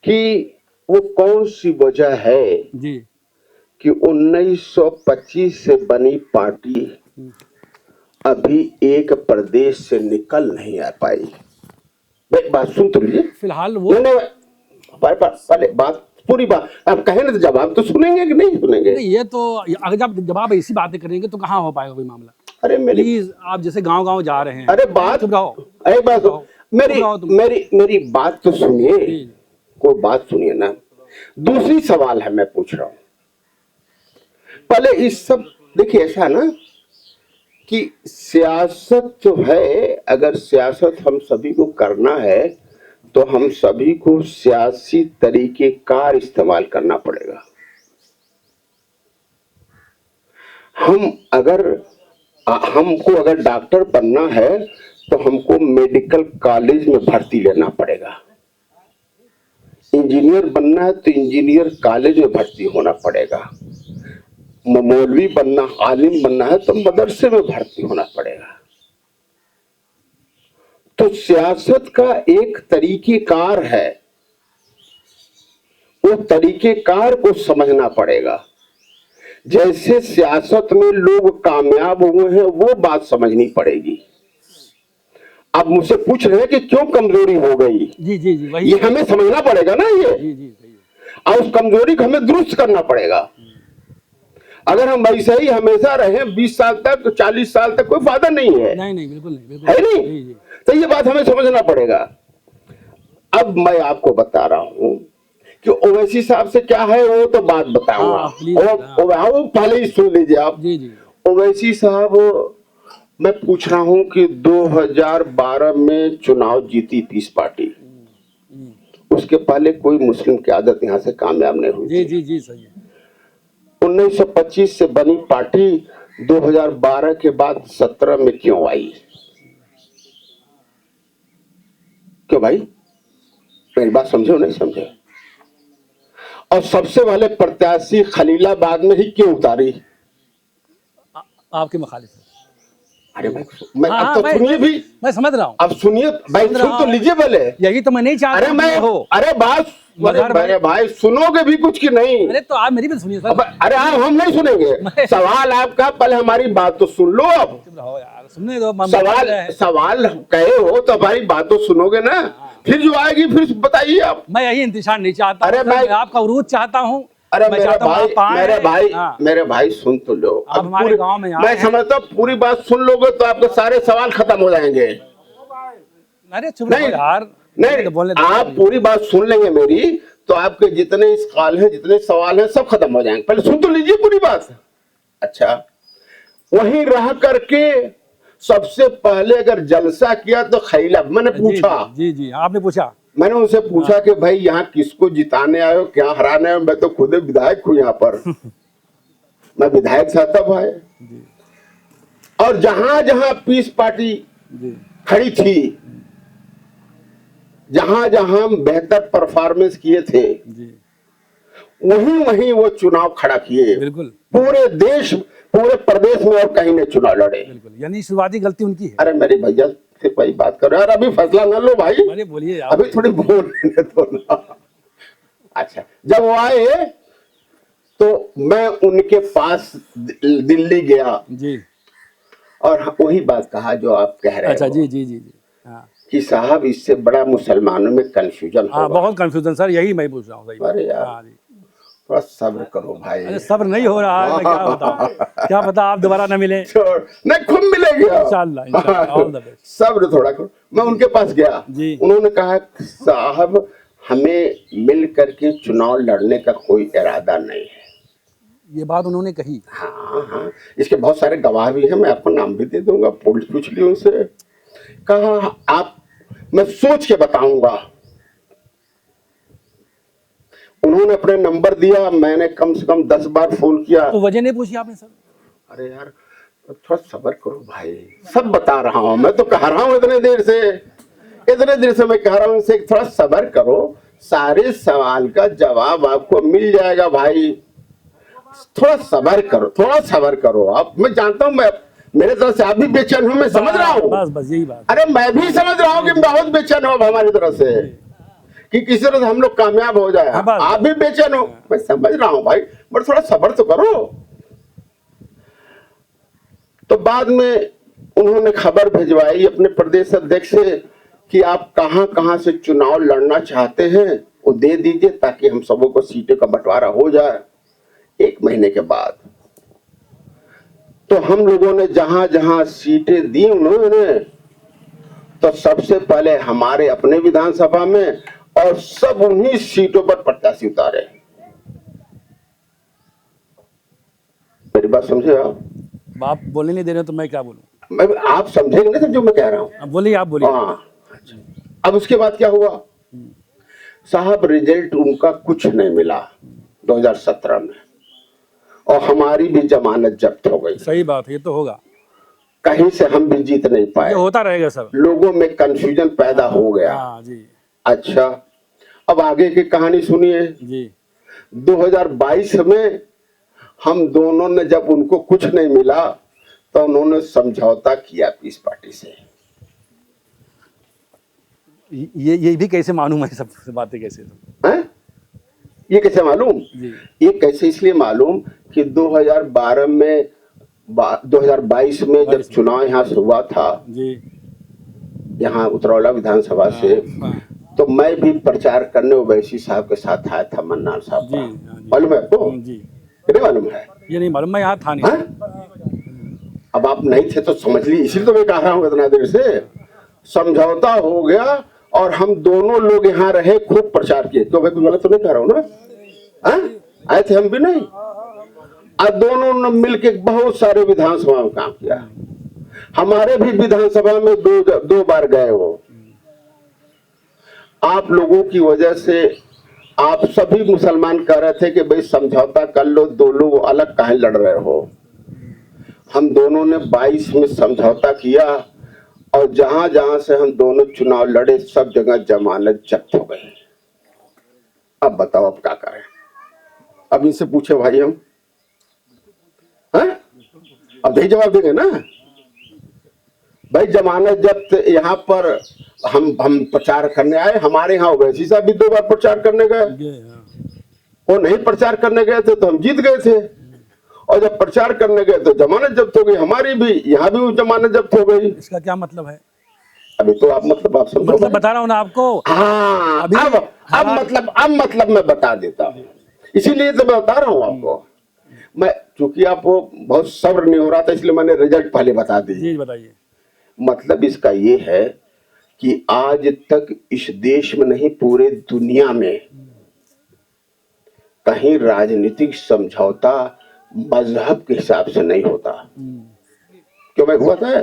कि वो कौन सी वजह है जी कि 1925 से बनी पार्टी अभी एक प्रदेश से निकल नहीं आ पाई। भाई बात सुन तो लीजिए। फिलहाल वो नहीं पहले बात पूरी बात आप कहें ना तो जवाब तो सुनेंगे कि नहीं सुनेंगे? नहीं, ये तो अगर जब आप ऐसी बातें करेंगे तो कहाँ हो पाएगा कोई मामला। अरे मेरी प्लीज आप जैसे गांव गांव जा रहे हैं, अरे बात चुप रहो, अरे बात चुप रहो, मेरी चुप रहो तुम। मेरी बात तो सुनिए। जी कोई बात सुनिए ना। दूसरी सवाल है मैं पूछ रहा हूं। पहले इस सब देखिए ऐसा ना कि सियासत जो है, अगर सियासत हम सभी को करना है तो हम सभी को सियासी तरीके कार इस्तेमाल करना पड़ेगा। हमको अगर डॉक्टर बनना है तो हमको मेडिकल कॉलेज में भर्ती लेना पड़ेगा। इंजीनियर बनना है तो इंजीनियर कॉलेज में भर्ती होना पड़ेगा। मौलवी बनना, आलिम बनना है तो मदरसे में भर्ती होना पड़ेगा। तो सियासत का एक तरीकेकार है, वो तरीकेकार को समझना पड़ेगा। जैसे सियासत में लोग कामयाब हुए हैं वो बात समझनी पड़ेगी। आप मुझसे पूछ रहे हैं कि क्यों कमजोरी हो गई। जी जी जी वही, ये हमें समझना पड़ेगा ना ये। जी जी सही है। और उस कमजोरी को हमें दुरुस्त करना पड़ेगा। अगर हम वैसे ही हमेशा रहे 20 साल तक, 40 साल तक, कोई फायदा नहीं है। नहीं नहीं बिल्कुल नहीं, बिल्कुल है नहीं। जी जी। तो ये बात हमें समझना पड़ेगा। अब मैं आपको बता रहा हूं कि ओवैसी साहब से क्या है वो तो बात बताऊंगा। हाँ, प्लीज, वो पहले ही सुन लीजिए आप। जी जी ओवैसी साहब, मैं पूछ रहा हूं कि 2012 में चुनाव जीती पीस पार्टी, उसके पहले कोई मुस्लिम क़यादत यहां से कामयाब नहीं हुई जी थी। जी जी सही है। 1925 से बनी पार्टी 2012 के बाद 17 में क्यों आई? क्यों भाई? मेरी बात समझे नहीं समझे? और सबसे पहले प्रत्याशी खलीलाबाद में ही क्यों उतारी? आपके मुखालिफ है। अरे भाई मैं हाँ, अब हाँ, तो सुनिए भी। मैं समझ रहा हूँ। अब सुनिए भाई, सुन तो लीजिए पहले। यही तो मैं नहीं चाहता। अरे मैं हो अरे बात मेरे भाई सुनोगे भी कुछ की नहीं? अरे तो आप मेरी भी सुनिए सर। अरे हम नहीं सुनेंगे। सवाल आपका, पहले हमारी बात तो सुन लो। अब चुप रहो यार, सुनने दो। सवाल कहे हो तो हमारी बात तो सुनोगे ना। फिर जो आएगी फिर बताइए आप। मैं यही इंतजार नहीं चाहता। अरे मैं आपका उरूज चाहता हूँ। अरे मेरे भाई सुन तो लो। अब हमारे गांव में मैं समझता हूँ पूरी बात सुन लोगे तो आपके सारे सवाल खत्म हो जाएंगे। अरे चुप रहो यार। नहीं, आप पूरी बात सुन लेंगे मेरी तो आपके जितने सवाल हैं, जितने सवाल हैं, सब खत्म हो जाएंगे। पहले सुन तो लीजिए पूरी बात। अच्छा, वहीं रह करके सबसे पहले अगर जलसा किया तो खैला, मैंने पूछा। जी जी आपने पूछा। मैंने उनसे पूछा कि भाई यहाँ किसको जिताने आए हो, क्या हराने आए हो? मैं तो खुद विधायक हूँ यहाँ पर। मैं विधायक था तब आए। और जहां जहां पीस पार्टी खड़ी थी, जहां जहां बेहतर परफॉर्मेंस किए थे, वहीं वहीं वो चुनाव खड़ा किए। बिल्कुल पूरे देश, पूरे प्रदेश में और कहीं नहीं चुनाव लड़े। बिल्कुल, यानी शुरुआती गलती उनकी है। अरे मेरे भैया से भाई बात करो यार, अभी फैसला न लो भाई। अरे बोलिए यार, अभी थोड़ी बोलने दो ना। अच्छा, जब वो आए तो मैं उनके पास दिल्ली गया जी, और वही बात कहा जो आप कह रहे अच्छा हो। जी जी जी जी हाँ। कि साहब इससे बड़ा मुसलमानों में कंफ्यूजन हाँ, होगा। बहुत कंफ्यूजन सर, यही मैं पूछ रहा हूँ। अरे यार, हाँ जी, थोड़ा सब्र करो भाई। अरे सब्र नहीं हो रहा है, मैं क्या बताऊं। क्या पता आप दोबारा न मिले। नहीं, खुद मिलेंगे इंशाल्लाह, इंशाल्लाह, ऑल द बेस्ट। सब्र थोड़ा करो। मैं उनके पास गया जी। उन्होंने कहा साहब हमें मिल करके चुनाव लड़ने का कोई इरादा नहीं है। ये बात उन्होंने कही। हाँ हाँ, इसके बहुत सारे गवाह भी हैं, मैं आपको नाम भी दे दूंगा, पूछ लियो उनसे। कहा आप, मैं सोच के बताऊंगा। उन्होंने अपने नंबर दिया, मैंने कम से कम 10 बार फोन किया। तो वजह नहीं पूछी आपने सर? अरे यार थोड़ा सब्र करो भाई, सब बता रहा हूं। मैं तो कह रहा हूं इतने देर से मैं कह रहा हूं इनसे थोड़ा सब्र करो, सारे सवाल का जवाब आपको मिल जाएगा भाई। थोड़ा सब्र करो आप। मैं जानता हूं, मैं मेरे तरफ से आप भी बेचैन हो, मैं समझ रहा हूं। बस यही बात। अरे मैं भी समझ रहा हूं कि बहुत बेचैन हो हमारी तरफ से कि किसी तरह से हम लोग कामयाब हो जाए। हाँ, बस। आप भी बेचैन हो, मैं समझ रहा हूं भाई, बट थोड़ा सब्र तो करो। तो बाद में उन्होंने खबर भिजवाई अपने प्रदेश अध्यक्ष से कि आप कहां कहां से चुनाव लड़ना चाहते हैं वो दे दीजिए ताकि हम सबों को सीटों का बंटवारा हो जाए। 1 महीने के बाद तो हम लोगों ने जहां जहां सीटें दी उन्होंने, तो सबसे पहले हमारे अपने विधानसभा में और सब उन्हीं सीटों पर प्रत्याशी उतारे। मेरी बात समझे आप बोलने नहीं दे रहे हो तो मैं क्या बोलूं? मैं आप समझेंगे ना जो मैं कह रहा हूं। अब बोलिए, आप बोलिए। हाँ, अब उसके बाद क्या हुआ साहब, रिजल्ट उनका कुछ नहीं मिला 2017 में, और हमारी भी जमानत जब्त हो गई। सही बात है, ये तो होगा, कहीं से हम भी जीत नहीं पाए, ये होता रहेगा सर। लोगों में कंफ्यूजन पैदा हो गया। हाँ जी अच्छा, अब आगे की कहानी सुनिए। जी। 2022 में हम दोनों ने जब उनको कुछ नहीं मिला तो उन्होंने समझौता किया पीस पार्टी से। ये भी कैसे मालूम है, सब बातें कैसे? हैं? ये कैसे मालूम? जी ये कैसे इसलिए मालूम कि 2012 में 2022 में जब चुनाव यहाँ से हुआ था, जी यहाँ उतरौला विधानसभा से, हाँ, तो मैं भी प्रचार करने ओवैसी साहब के साथ आया था, मन्नान साहब जी का। हाँ, जी मालूम है आपको? जी। नहीं मालूम है? ये नहीं मालूम, मैं यहाँ था नहीं। हैं? अब आप नहीं थे तो समझ लीजिए, इसीलिए तो मैं कह रहा हूँ इतना देर से। समझौता हो गया और हम दोनों लोग यहाँ रहे, खूब प्रचार किए। तो मैं कुछ गलत तो नहीं कह रहा हूँ ना? हैं? आए थे हम भी नहीं, और दोनों ने मिलकर बहुत सारे विधानसभा में काम किया। हमारे भी विधानसभा में दो बार गए हो। आप लोगों की वजह से आप सभी मुसलमान कह रहे थे कि भाई समझौता कर लो, दो लोग अलग काहे लड़ रहे हो। हम दोनों ने 22 में समझौता किया और जहां जहां से हम दोनों चुनाव लड़े सब जगह जमानत जब्त हो गई। अब बताओ अब क्या करें? अब इनसे पूछे भाई हम, हैं? अब यही जवाब देंगे ना भाई। जमानत जब्त यहाँ पर हम प्रचार करने आए, हमारे यहाँ ओवैसी साहब भी 2 बार प्रचार करने गए। वो नहीं प्रचार करने गए थे तो हम जीत गए थे, और जब प्रचार करने गए तो जमानत जब्त हो गई हमारी भी, यहाँ भी जमानत जब्त हो गई। इसका क्या मतलब है? अभी तो आप आप समझो। मतलब बता रहा हूँ ना आपको। हाँ, अब मतलब मैं बता देता हूँ, इसीलिए तो मैं बता रहा हूँ आपको। मैं चूंकि आपको बहुत सब्र नहीं हो रहा था इसलिए मैंने रिजल्ट पहले बता दी। जी बताइए। मतलब इसका ये है कि आज तक इस देश में नहीं पूरे दुनिया में कहीं राजनीतिक समझौता मजहब के हिसाब से नहीं होता। क्यों भाई? हुआ था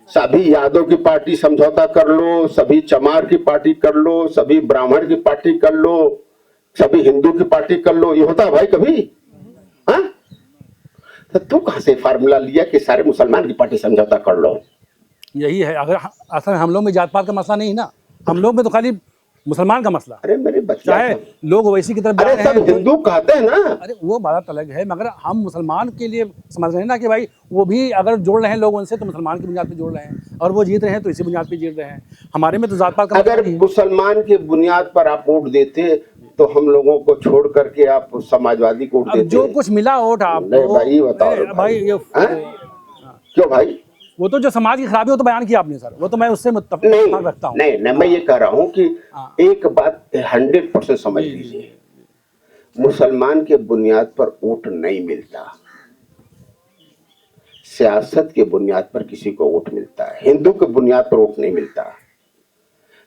सभी यादव की पार्टी समझौता कर लो, सभी चमार की पार्टी कर लो, सभी ब्राह्मण की पार्टी कर लो, सभी हिंदू की पार्टी कर लो, ये होता है भाई कभी? हाँ? तो तू कहां से फार्मूला लिया कि सारे मुसलमान की पार्टी समझौता कर लो? यही है, अगर असल हम लोग में जात पात का मसला नहीं है ना, हम लोग में तो खाली मुसलमान का मसला। अरे मेरे बच्चे, चाहे लोग वैसी की तरफ, अरे सब हिंदू कहते हैं ना। अरे वो बात अलग है, मगर हम मुसलमान के लिए समझ रहे हैं ना कि भाई वो भी अगर जोड़ रहे हैं लोग उनसे तो मुसलमान की बुनियाद पे जोड़ रहे हैं, और वो जीत रहे हैं तो इसी बुनियाद पे जीत रहे हैं। हमारे में तो जात पात का अगर मुसलमान के बुनियाद पर आप वोट देते तो हम लोगों को छोड़ करके आप समाजवादी को वोट देते। जो कुछ मिला वोट आप भाई बताओ भाई, ये क्यों भाई? वो तो जो समाज की खराबी वो तो बयान किया आपने सर, वो तो मैं उससे मुत्तफिक रखता हूँ। नहीं, मैं ये कह रहा हूँ कि एक बात 100% समझ लीजिए, मुसलमान के बुनियाद पर वोट नहीं मिलता, सियासत के बुनियाद पर किसी को वोट मिलता है। हिंदू के बुनियाद पर वोट नहीं मिलता।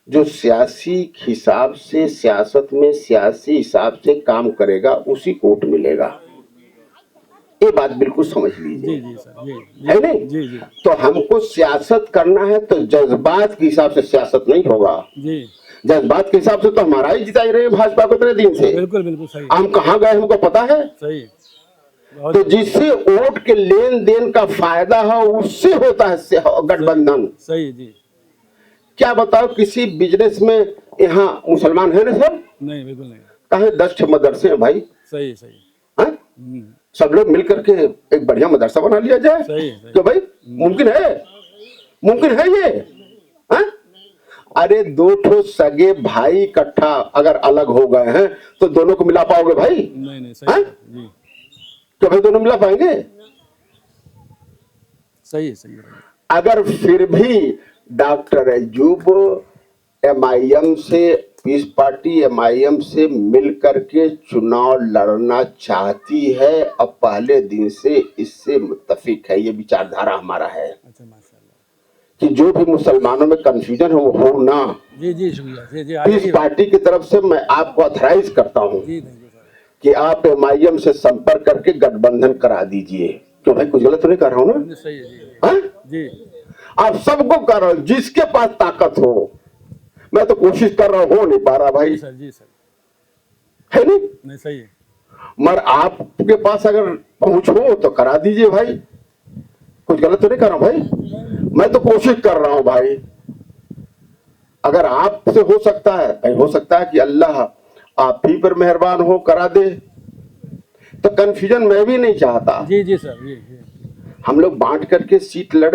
जो सियासी हिसाब से सियासत में सियासी हिसाब से काम करेगा उसी को वोट मिलेगा। ये बात बिल्कुल समझ लीजिए। जी सर, जी है नहीं? जी जी। तो हमको सियासत करना है तो जज्बात के हिसाब से सियासत नहीं होगा जी। जज्बात के हिसाब से तो हमारा ही जिता ही रहे भाजपा को इतने दिन से। बिल्कुल बिल्कुल सही। हम कहाँ गए हमको पता है। सही। तो जिससे वोट के लेन देन का फायदा है उससे होता है गठबंधन। सही जी। क्या बताओ, किसी बिजनेस में यहाँ मुसलमान है ना सब? नहीं, बिल्कुल नहीं। कहे 10 मदरसे हैं भाई। सही सही। हाँ? सब लोग मिलकर के एक बढ़िया मदरसा बना लिया जाए। सही। तो भाई मुमकिन है, मुमकिन है ये। हाँ? अरे दो ठो सगे भाई इकट्ठा अगर अलग हो गए हैं तो दोनों को मिला पाओगे भाई? नहीं सही हैं? जी, क्या भाई दोनों मिला पाएंगे? सही है भाई। अगर फिर भी डॉक्टर अयूब एमआईएम से, पीस पार्टी एमआईएम से मिल करके चुनाव लड़ना चाहती है और पहले दिन से इससे मुत्तफिक है, ये विचारधारा हमारा है अच्छा माशाल्लाह। कि जो भी मुसलमानों में कंफ्यूजन है वो हो ना। जी शुक्रिया जी पीस पार्टी की तरफ से मैं आपको ऑथराइज करता हूँ जी, थैंक यू सर। कि आप एमआईएम से संपर्क करके गठबंधन करा दीजिए। क्यों भाई, कुछ गलत तो नहीं कर रहा हूँ ना? सही है जी हाँ? जी। आप सबको कर रहे हो, जिसके पास ताकत हो। मैं तो कोशिश कर रहा हूं, हो नहीं पा रहा भाई, जी सर है नहीं? नहीं सही है। मगर आपके पास अगर पहुंच हो तो करा दीजिए भाई। कुछ गलत तो नहीं कर रहा हूं भाई, मैं तो कोशिश कर रहा हूं भाई। अगर आपसे हो सकता है भाई, हो सकता है कि अल्लाह आप ही पर मेहरबान हो, करा दे। तो कंफ्यूजन मैं भी नहीं चाहता। जी सर जी। हम लोग बांट करके सीट लड़े।